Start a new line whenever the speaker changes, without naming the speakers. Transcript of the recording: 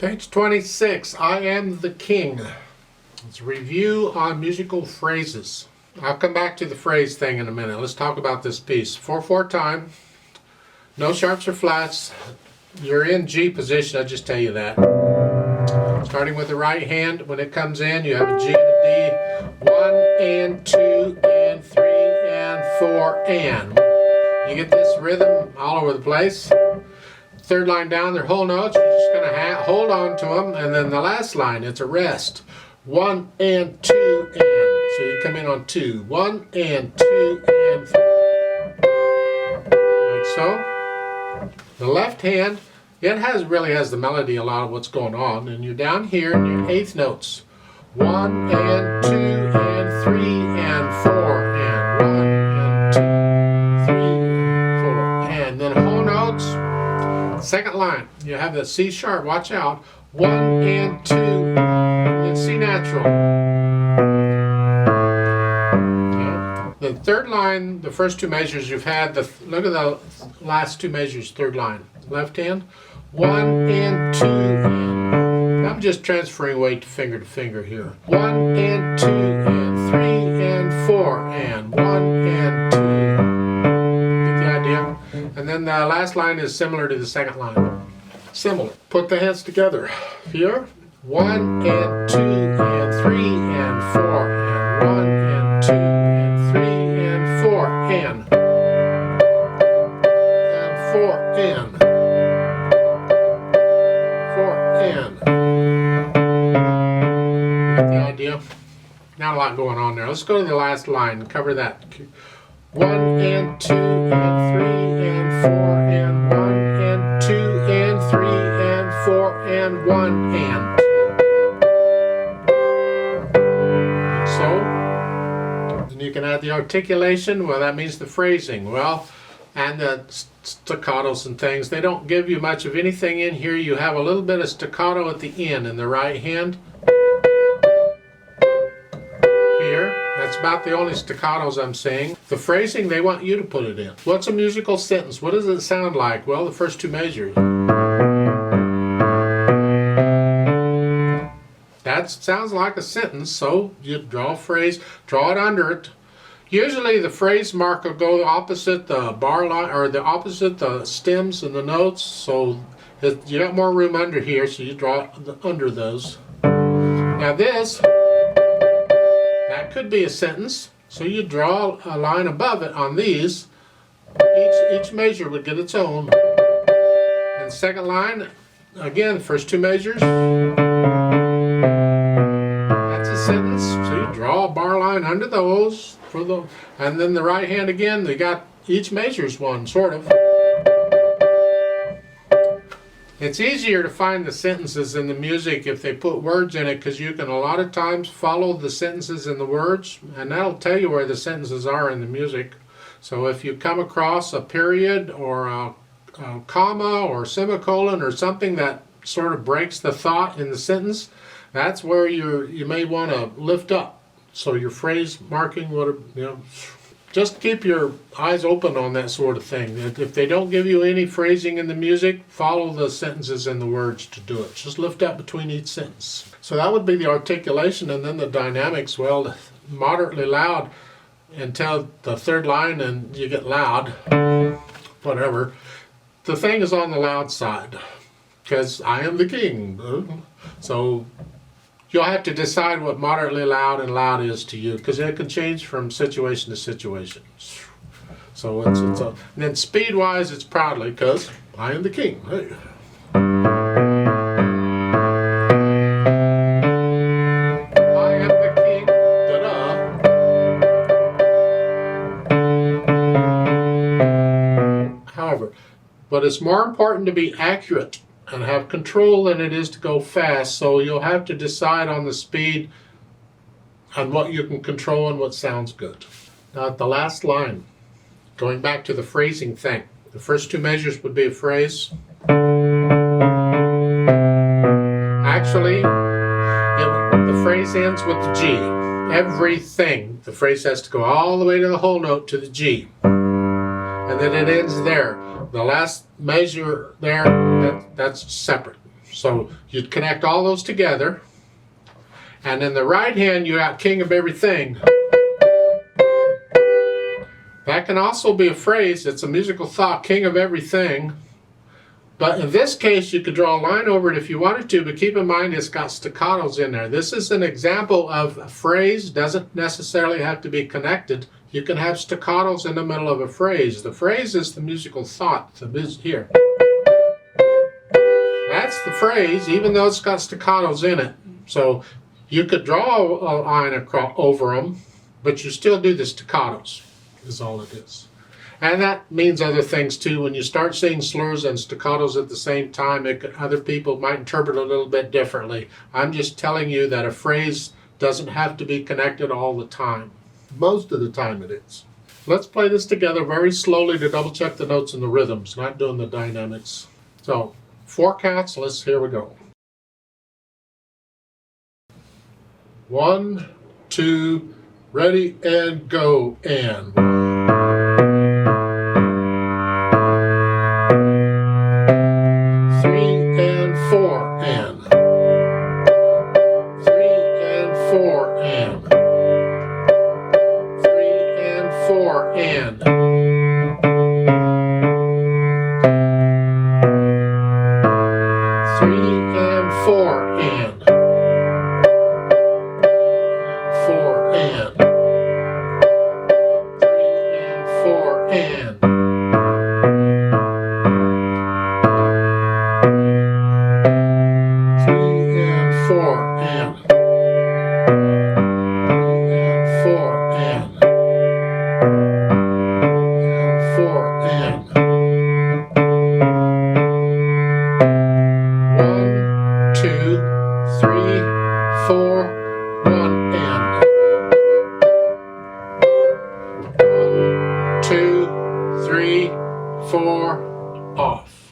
Page 26, I am the king. It's a review on musical phrases. I'll come back to the phrase thing in a minute. Let's talk about this piece. 4/4 time, no sharps or flats. You're in G position, I'll just tell you that. Starting with the right hand, when it comes in, you have a G and a D. 1 and 2 and 3 and 4 and. You get this rhythm all over the place. Third line down, they're whole notes. You're just going to hold on to them. And then the last line, it's a rest. 1 and 2 and. So you come in on 2. 1 and 2 and 3. Like so. The left hand, it really has the melody, a lot of what's going on. And you're down here in your eighth notes. 1 and 2 and 3 and 4 and 1 and 2, 3, 4. And then whole notes. Second line, you have the C sharp, watch out. 1 and 2, and then C natural. Okay. The third line, the first two measures you've had, look at the last two measures, third line. Left hand, 1 and 2 and. I'm just transferring weight to finger here. 1 and 2 and 3 and 4 and 1 and 2. And then the last line is similar to the second line. Similar. Put the hands together. Here, 1 and 2 and 3 and 4 and 1 and 2 and 3 and 4 and 4 and 4 and. Get the idea? Not a lot going on there. Let's go to the last line and cover that. 1 and 2 and 3 and 4 and 1 and 2 and 3 and 4 and 1 and. So, and you can add the articulation. Well, that means the phrasing. Well, and the staccatos and things. They don't give you much of anything in here. You have a little bit of staccato at the end in the right hand. That's about the only staccatos I'm seeing. The phrasing, they want you to put it in. What's a musical sentence? What does it sound like? Well, the first two measures. That sounds like a sentence, so you draw a phrase, draw it under it. Usually the phrase mark will go opposite the bar line, or the opposite the stems and the notes, so you got more room under here, so you draw under those. Now this, that could be a sentence, so you draw a line above it on these. Each measure would get its own. And the second line, again, first two measures. That's a sentence, so you draw a bar line under those. And then the right hand again, they got each measure's one, sort of. It's easier to find the sentences in the music if they put words in it, because you can a lot of times follow the sentences in the words, and that'll tell you where the sentences are in the music. So if you come across a period or a comma or semicolon or something that sort of breaks the thought in the sentence, that's where you may want to lift up. So your phrase marking would, just keep your eyes open on that sort of thing. If they don't give you any phrasing in the music, follow the sentences and the words to do it. Just lift up between each sentence. So that would be the articulation, and then the dynamics. Well, moderately loud until the third line and you get loud, whatever. The thing is on the loud side, because I am the king. So you'll have to decide what moderately loud and loud is to you, because it can change from situation to situation. So and then speed-wise, it's proudly, because I am the king. Hey. I am the king. Da-da. However, but it's more important to be accurate and have control than it is to go fast, so you'll have to decide on the speed and what you can control and what sounds good. Now at the last line, going back to the phrasing thing, the first two measures would be a phrase. Actually, the phrase ends with the G. Everything, the phrase has to go all the way to the whole note to the G, and then it ends there. The last measure there, that's separate. So you'd connect all those together. And in the right hand, you got king of everything. That can also be a phrase. It's a musical thought, king of everything. But in this case, you could draw a line over it if you wanted to, but keep in mind it's got staccatos in there. This is an example of a phrase, doesn't necessarily have to be connected. You can have staccatos in the middle of a phrase. The phrase is the musical thought, here. That's the phrase, even though it's got staccatos in it. So you could draw a line across over them, but you still do the staccatos, is all it is. And that means other things too. When you start seeing slurs and staccatos at the same time, other people might interpret it a little bit differently. I'm just telling you that a phrase doesn't have to be connected all the time. Most of the time it is. Let's play this together very slowly to double check the notes and the rhythms, not doing the dynamics. So 4 counts, here we go. 1, 2, ready and go, and 3 and 4 and 3 and 4 and 3 and 4 and 3 and 4 and 4 and 3 and 4 and 3 and 4 and 4 and 4 and 1, 2, 3, 4, 1 and 1, 2, 3, 4, off.